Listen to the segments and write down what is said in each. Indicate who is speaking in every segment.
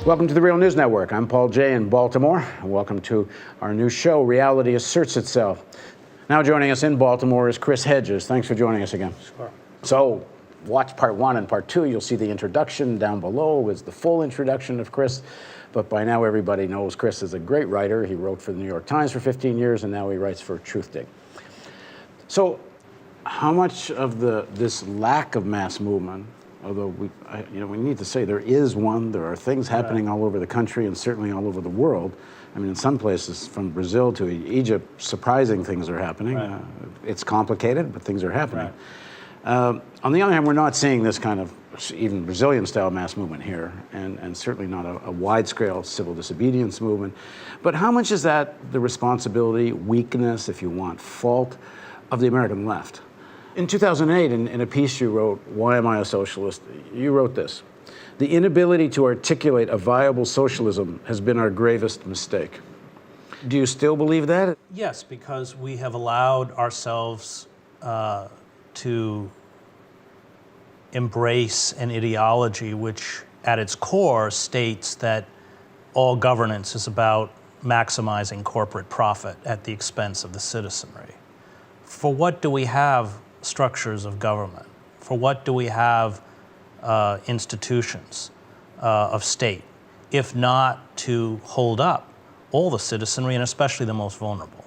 Speaker 1: Welcome to the Real News Network. I'm Paul Jay in Baltimore, and welcome to our new show, Reality Asserts Itself. Now joining us in Baltimore is Chris Hedges. Thanks for joining us again.
Speaker 2: Sure.
Speaker 1: So, watch part 1 and part 2. You'll see the introduction down below is the full introduction of Chris. But by now everybody knows Chris is a great writer. He wrote for the New York Times for 15 years, and now he writes for Truthdig. So, how much of this lack of mass movement, although we need to say there is one, there are things happening all over the country and certainly all over the world. I mean, in some places, from Brazil to Egypt, surprising things are happening.
Speaker 2: Right.
Speaker 1: It's complicated, but things are happening.
Speaker 2: Right.
Speaker 1: On the other hand, we're not seeing this kind of even Brazilian-style mass movement here, and certainly not a wide-scale civil disobedience movement. But how much is that the responsibility, weakness, if you want, fault of the American left? In 2008, in a piece you wrote, Why Am I a Socialist? You wrote this: the inability to articulate a viable socialism has been our gravest mistake. Do you still believe that?
Speaker 2: Yes, because we have allowed ourselves to embrace an ideology which at its core states that all governance is about maximizing corporate profit at the expense of the citizenry. For what do we have structures of government? For what do we have institutions of state, if not to hold up all the citizenry and especially the most vulnerable?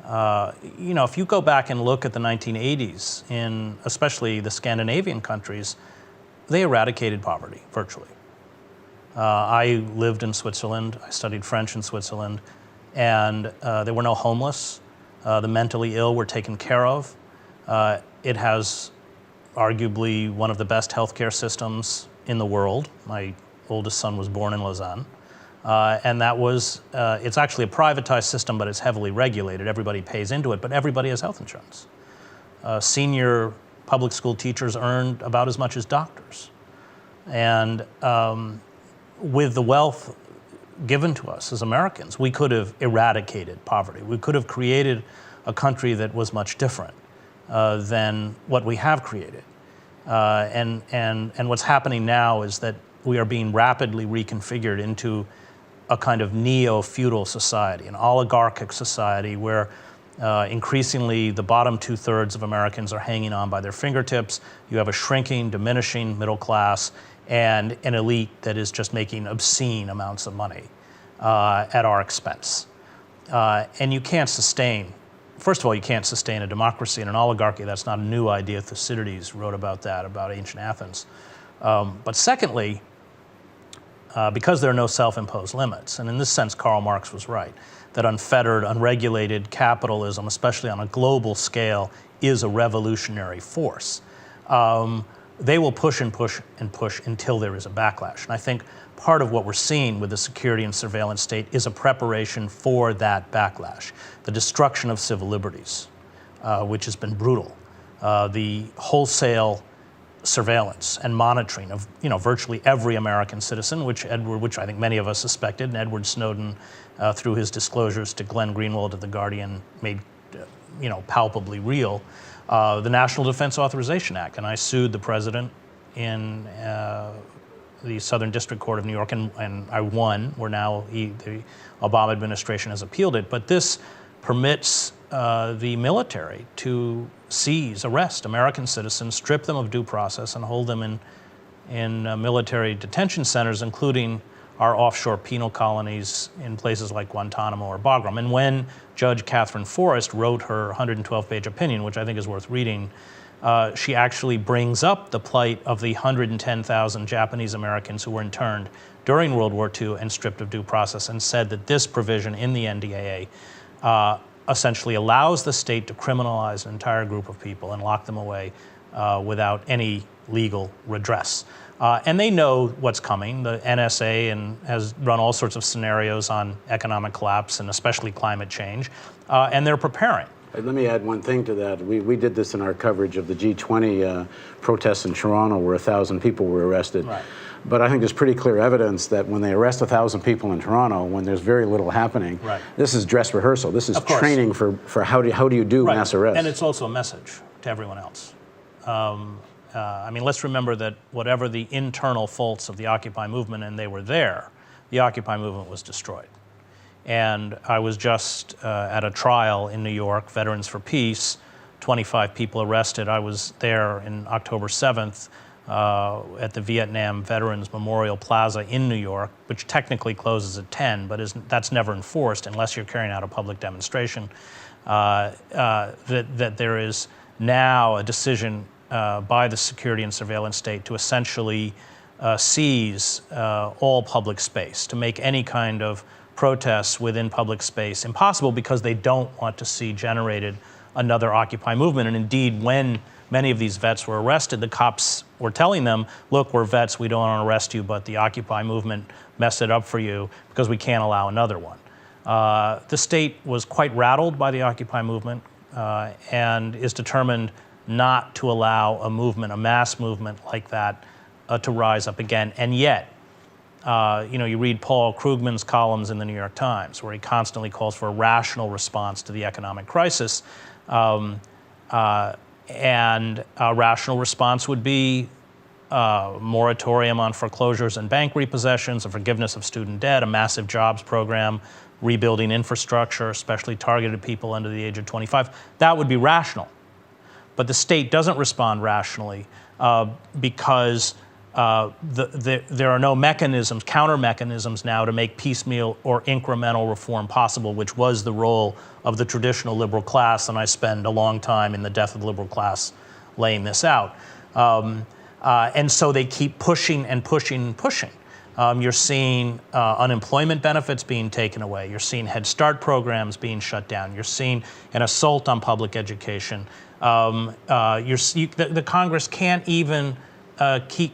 Speaker 2: If you go back and look at the 1980s, in especially the Scandinavian countries, they eradicated poverty virtually. I lived in Switzerland. I studied French in Switzerland, and there were no homeless. The mentally ill were taken care of. It has arguably one of the best healthcare systems in the world. My oldest son was born in Lausanne. And that was, it's actually a privatized system, but it's heavily regulated. Everybody pays into it, but everybody has health insurance. Senior public school teachers earned about as much as doctors. And with the wealth given to us as Americans, we could have eradicated poverty. We could have created a country that was much different than what we have created. And what's happening now is that we are being rapidly reconfigured into a kind of neo-feudal society, an oligarchic society where increasingly the bottom 2/3 of Americans are hanging on by their fingertips. You have a shrinking, diminishing middle class and an elite that is just making obscene amounts of money at our expense. And you can't sustain, first of all, you can't sustain a democracy and an oligarchy. That's not a new idea. Thucydides wrote about that, about ancient Athens. But secondly, because there are no self-imposed limits, and in this sense Karl Marx was right, that unfettered, unregulated capitalism, especially on a global scale, is a revolutionary force. They will push and push and push until there is a backlash. And I think part of what we're seeing with the security and surveillance state is a preparation for that backlash. The destruction of civil liberties, which has been brutal. The wholesale surveillance and monitoring of virtually every American citizen, which I think many of us suspected, and Edward Snowden, through his disclosures to Glenn Greenwald of The Guardian, made palpably real. The National Defense Authorization Act, and I sued the president in the Southern District Court of New York, and I won. The Obama administration has appealed it, but this permits the military to seize, arrest American citizens, strip them of due process, and hold them in military detention centers, including our offshore penal colonies in places like Guantanamo or Bagram. And when Judge Catherine Forrest wrote her 112-page opinion, which I think is worth reading, she actually brings up the plight of the 110,000 Japanese Americans who were interned during World War II and stripped of due process, and said that this provision in the NDAA essentially allows the state to criminalize an entire group of people and lock them away without any legal redress. And they know what's coming. The NSA has run all sorts of scenarios on economic collapse and especially climate change, and they're preparing.
Speaker 1: Let me add one thing to that. We did this in our coverage of the G20 protests in Toronto where 1,000 people were arrested.
Speaker 2: Right.
Speaker 1: But I think there's pretty clear evidence that when they arrest 1,000 people in Toronto, when there's very little happening,
Speaker 2: right,
Speaker 1: this is dress rehearsal. This is training for how do you do
Speaker 2: right,
Speaker 1: mass arrests.
Speaker 2: And it's also a message to everyone else. I mean, let's remember that whatever the internal faults of the Occupy movement, and they were there, the Occupy movement was destroyed. And I was just at a trial in New York, Veterans for Peace, 25 people arrested. I was there in October 7th at the Vietnam Veterans Memorial Plaza in New York, which technically closes at 10, but that's never enforced unless you're carrying out a public demonstration. That there is now a decision by the security and surveillance state to essentially seize all public space, to make any kind of protests within public space impossible because they don't want to see generated another Occupy movement. And indeed, when many of these vets were arrested, the cops were telling them, look, we're vets, we don't want to arrest you, but the Occupy movement messed it up for you because we can't allow another one. The state was quite rattled by the Occupy movement and is determined not to allow a movement, a mass movement like that, to rise up again. And yet, you read Paul Krugman's columns in the New York Times, where he constantly calls for a rational response to the economic crisis. And a rational response would be a moratorium on foreclosures and bank repossessions, a forgiveness of student debt, a massive jobs program, rebuilding infrastructure, especially targeted people under the age of 25. That would be rational. But the state doesn't respond rationally because there are no mechanisms, counter mechanisms now to make piecemeal or incremental reform possible, which was the role of the traditional liberal class, and I spend a long time in The Death of the Liberal Class laying this out. And so they keep pushing and pushing and pushing. You're seeing unemployment benefits being taken away. You're seeing Head Start programs being shut down. You're seeing an assault on public education. The Congress can't even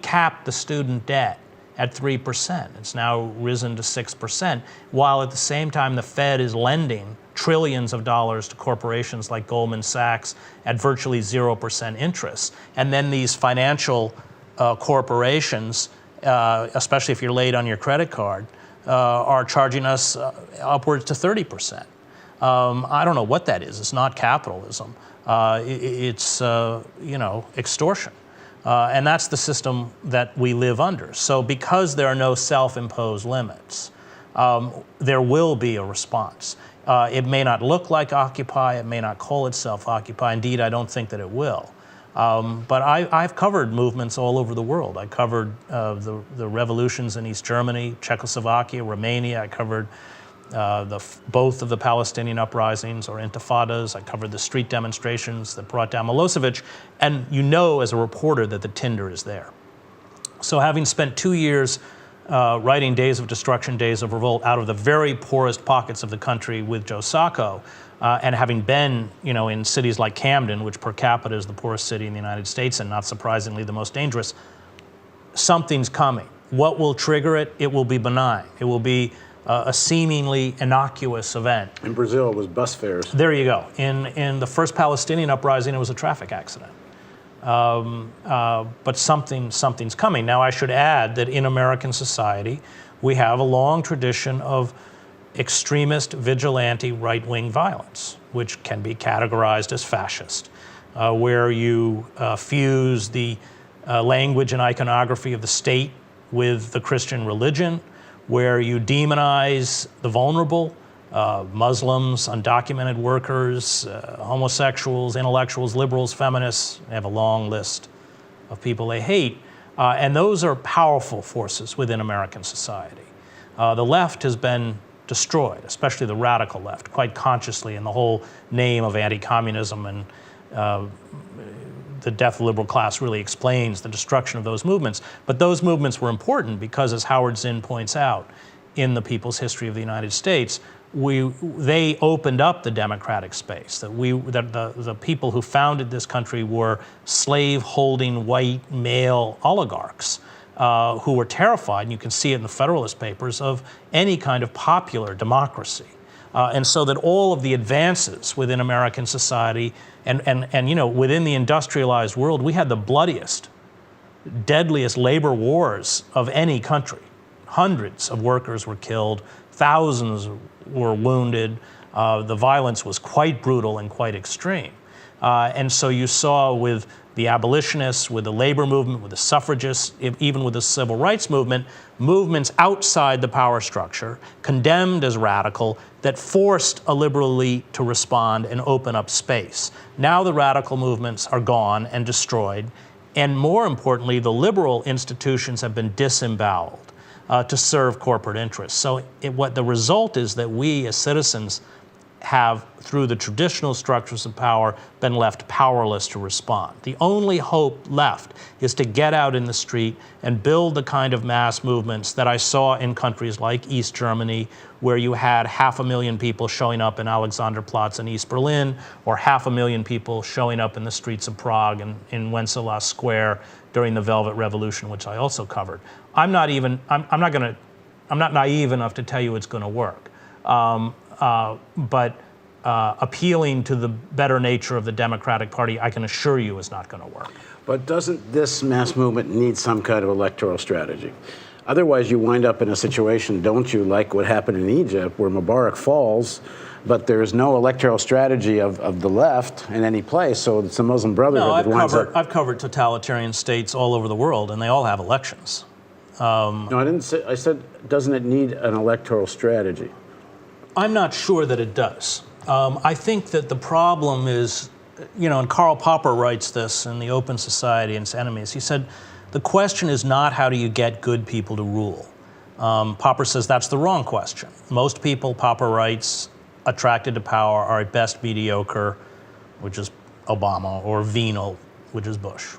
Speaker 2: cap the student debt at 3%. It's now risen to 6%, while at the same time the Fed is lending trillions of dollars to corporations like Goldman Sachs at virtually 0% interest. And then these financial corporations, especially if you're late on your credit card, are charging us upwards to 30%. I don't know what that is. It's not capitalism. It's extortion. And that's the system that we live under. So because there are no self-imposed limits, there will be a response. It may not look like Occupy. It may not call itself Occupy. Indeed, I don't think that it will. But I've covered movements all over the world. I covered the revolutions in East Germany, Czechoslovakia, Romania. I covered both of the Palestinian uprisings or intifadas. I covered the street demonstrations that brought down Milosevic. And you know as a reporter that the tinder is there. So having spent 2 years writing Days of Destruction, Days of Revolt out of the very poorest pockets of the country with Joe Sacco, and having been in cities like Camden, which per capita is the poorest city in the United States and not surprisingly the most dangerous, something's coming. What will trigger it? It will be benign. It will be a seemingly innocuous event.
Speaker 1: In Brazil, it was bus fares.
Speaker 2: There you go. In the first Palestinian uprising, it was a traffic accident. But something's coming. Now, I should add that in American society, we have a long tradition of extremist, vigilante, right-wing violence, which can be categorized as fascist, where you fuse the language and iconography of the state with the Christian religion, where you demonize the vulnerable, Muslims, undocumented workers, homosexuals, intellectuals, liberals, feminists. They have a long list of people they hate. And those are powerful forces within American society. The left has been destroyed, especially the radical left, quite consciously in the whole name of anti-communism, and The Death of the Liberal Class really explains the destruction of those movements. But those movements were important because, as Howard Zinn points out in The People's History of the United States, they opened up the democratic space, that the people who founded this country were slave-holding white male oligarchs who were terrified, and you can see it in the Federalist Papers, of any kind of popular democracy. And so that all of the advances within American society and within the industrialized world, we had the bloodiest, deadliest labor wars of any country. Hundreds of workers were killed, thousands were wounded. The violence was quite brutal and quite extreme. And so you saw with the abolitionists, with the labor movement, with the suffragists, even with the civil rights movement, movements outside the power structure, condemned as radical, that forced a liberal elite to respond and open up space. Now the radical movements are gone and destroyed, and more importantly, the liberal institutions have been disemboweled to serve corporate interests. So what the result is that we as citizens have, through the traditional structures of power, been left powerless to respond. The only hope left is to get out in the street and build the kind of mass movements that I saw in countries like East Germany, where you had 500,000 people showing up in Alexanderplatz in East Berlin, or 500,000 people showing up in the streets of Prague and in Wenceslas Square during the Velvet Revolution, which I also covered. I'm not naive enough to tell you it's going to work. But appealing to the better nature of the Democratic Party, I can assure you, is not going to work.
Speaker 1: But doesn't this mass movement need some kind of electoral strategy? Otherwise, you wind up in a situation, don't you, like what happened in Egypt, where Mubarak falls, but there's no electoral strategy of the left in any place, so it's the Muslim Brotherhood that winds up.
Speaker 2: I've covered totalitarian states all over the world, and they all have elections.
Speaker 1: No, I didn't say. I said, doesn't it need an electoral strategy?
Speaker 2: I'm not sure that it does. I think that the problem is, and Karl Popper writes this in The Open Society and Its Enemies. He said, the question is not how do you get good people to rule. Popper says that's the wrong question. Most people, Popper writes, attracted to power are at best mediocre, which is Obama, or venal, which is Bush.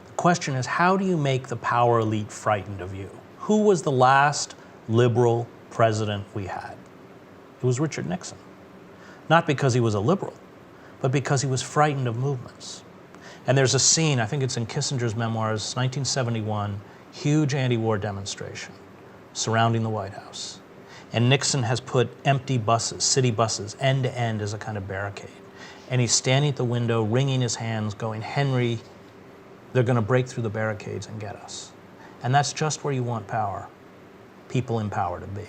Speaker 2: The question is, how do you make the power elite frightened of you? Who was the last liberal president we had? It was Richard Nixon. Not because he was a liberal, but because he was frightened of movements. And there's a scene, I think it's in Kissinger's memoirs, 1971, huge anti-war demonstration surrounding the White House. And Nixon has put empty buses, city buses, end to end as a kind of barricade. And he's standing at the window, wringing his hands, going, Henry, they're going to break through the barricades and get us. And that's just where you want power, people in power to be.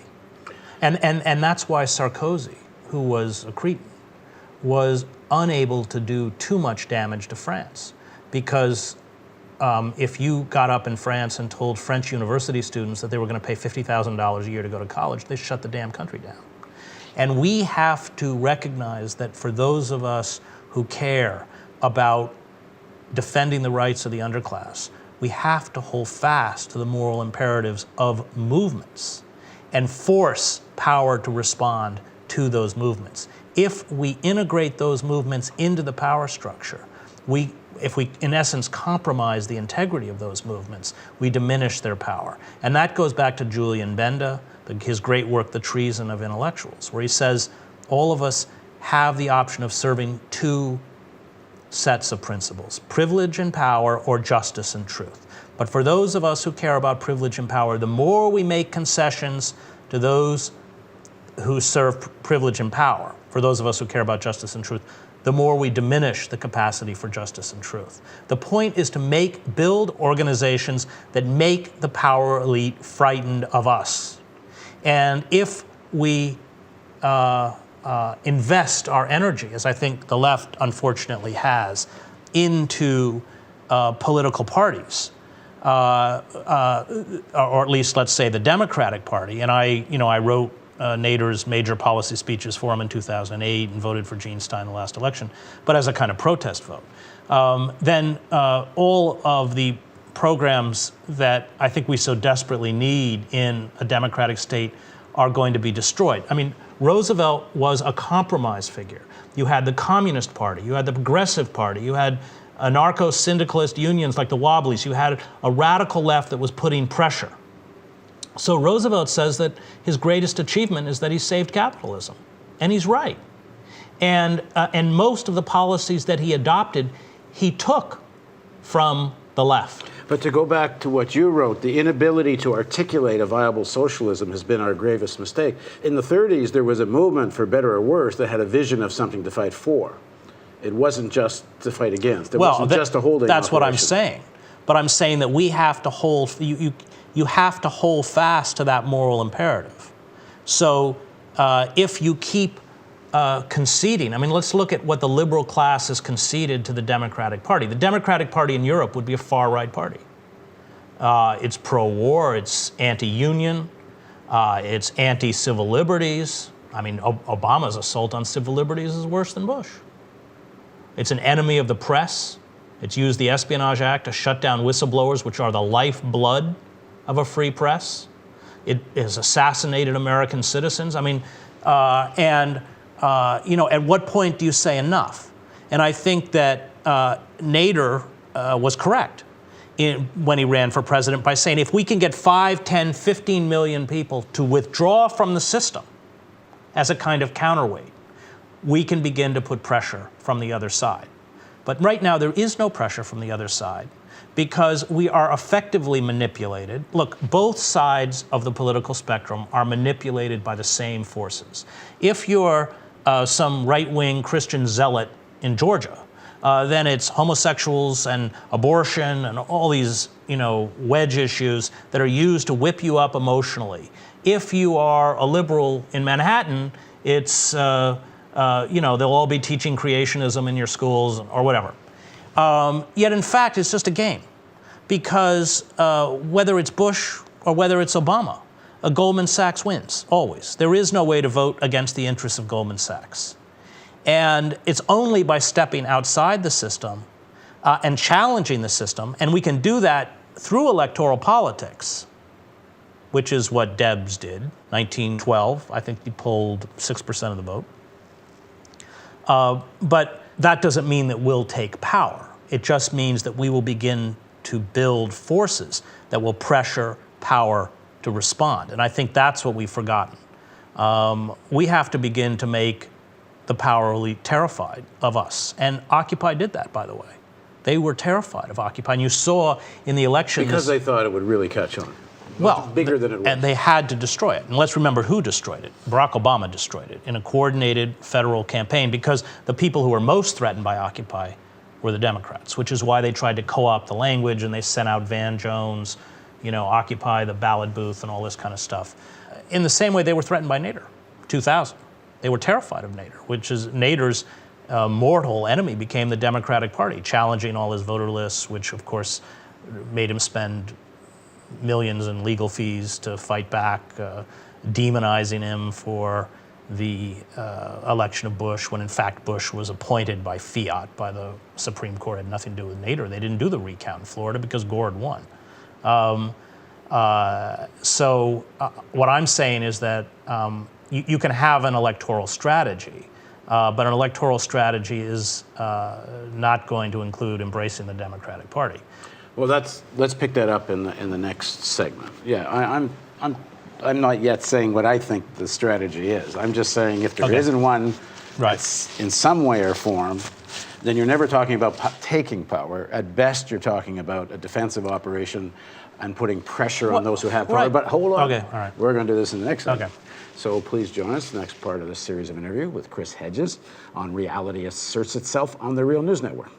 Speaker 2: And that's why Sarkozy, who was a cretin, was unable to do too much damage to France. Because if you got up in France and told French university students that they were going to pay $50,000 a year to go to college, they shut the damn country down. And we have to recognize that for those of us who care about defending the rights of the underclass, we have to hold fast to the moral imperatives of movements and force power to respond to those movements. If we integrate those movements into the power structure, if we, in essence, compromise the integrity of those movements, we diminish their power. And that goes back to Julian Benda, his great work, The Treason of Intellectuals, where he says all of us have the option of serving two sets of principles, privilege and power, or justice and truth. But for those of us who care about privilege and power, the more we make concessions to those who serve privilege and power, for those of us who care about justice and truth, the more we diminish the capacity for justice and truth. The point is to build organizations that make the power elite frightened of us. And if we invest our energy, as I think the left unfortunately has, into political parties, or at least let's say the Democratic Party, and I wrote Nader's major policy speeches for him in 2008 and voted for Gene Stein the last election, but as a kind of protest vote. Then all of the programs that I think we so desperately need in a democratic state are going to be destroyed. I mean, Roosevelt was a compromise figure. You had the Communist Party, you had the Progressive Party, you had anarcho-syndicalist unions like the Wobblies, you had a radical left that was putting pressure. So Roosevelt says that his greatest achievement is that he saved capitalism, and he's right. And most of the policies that he adopted, he took from the left.
Speaker 1: But to go back to what you wrote, the inability to articulate a viable socialism has been our gravest mistake. In the 30s, there was a movement, for better or worse, that had a vision of something to fight for. It wasn't just to fight against. It wasn't just a holding
Speaker 2: That's
Speaker 1: operation.
Speaker 2: what I'm saying. But I'm saying that we have to hold, you have to hold fast to that moral imperative. So if you keep conceding. I mean, let's look at what the liberal class has conceded to the Democratic Party. The Democratic Party in Europe would be a far-right party. It's pro-war, it's anti-union, it's anti-civil liberties. I mean, Obama's assault on civil liberties is worse than Bush. It's an enemy of the press. It's used the Espionage Act to shut down whistleblowers, which are the lifeblood of a free press. It has assassinated American citizens. I mean, you know, at what point do you say enough? And I think that Nader was correct when he ran for president by saying, if we can get 5, 10, 15 million people to withdraw from the system as a kind of counterweight, we can begin to put pressure from the other side. But right now, there is no pressure from the other side because we are effectively manipulated. Look, both sides of the political spectrum are manipulated by the same forces. If you're some right-wing Christian zealot in Georgia, then it's homosexuals and abortion and all these, you know, wedge issues that are used to whip you up emotionally. If you are a liberal in Manhattan, it's, you know, they'll all be teaching creationism in your schools or whatever. Yet, in fact, it's just a game because whether it's Bush or whether it's Obama, Goldman Sachs wins, always. There is no way to vote against the interests of Goldman Sachs. And it's only by stepping outside the system and challenging the system, and we can do that through electoral politics, which is what Debs did, 1912. I think he polled 6% of the vote. But that doesn't mean that we'll take power. It just means that we will begin to build forces that will pressure power to respond. And I think that's what we've forgotten. We have to begin to make the power elite terrified of us. And Occupy did that, by the way. They were terrified of Occupy. And you saw in the election...
Speaker 1: Because they thought it would really catch on.
Speaker 2: Well,
Speaker 1: bigger than it was.
Speaker 2: And they had to destroy it. And let's remember who destroyed it. Barack Obama destroyed it in a coordinated federal campaign because the people who were most threatened by Occupy were the Democrats, which is why they tried to co-opt the language and they sent out Van Jones, you know, Occupy the ballot booth and all this kind of stuff. In the same way they were threatened by Nader, 2000. They were terrified of Nader, which is Nader's mortal enemy became the Democratic Party, challenging all his voter lists, which of course made him spend millions in legal fees to fight back, demonizing him for the election of Bush, when in fact Bush was appointed by fiat by the Supreme Court. It had nothing to do with Nader. They didn't do the recount in Florida because Gore had won. So what I'm saying is that you can have an electoral strategy, but an electoral strategy is not going to include embracing the Democratic Party.
Speaker 1: Well, let's pick that up in the next segment. Yeah, I'm not yet saying what I think the strategy is. I'm just saying if there isn't one that's in some way or form, then you're never talking about taking power. At best, you're talking about a defensive operation and putting pressure on those who have power.
Speaker 2: Right.
Speaker 1: But hold on.
Speaker 2: Okay, all right.
Speaker 1: We're going to do this in the next segment.
Speaker 2: Okay.
Speaker 1: So please join us next part of this series of interview with Chris Hedges on Reality Asserts Itself on the Real News Network.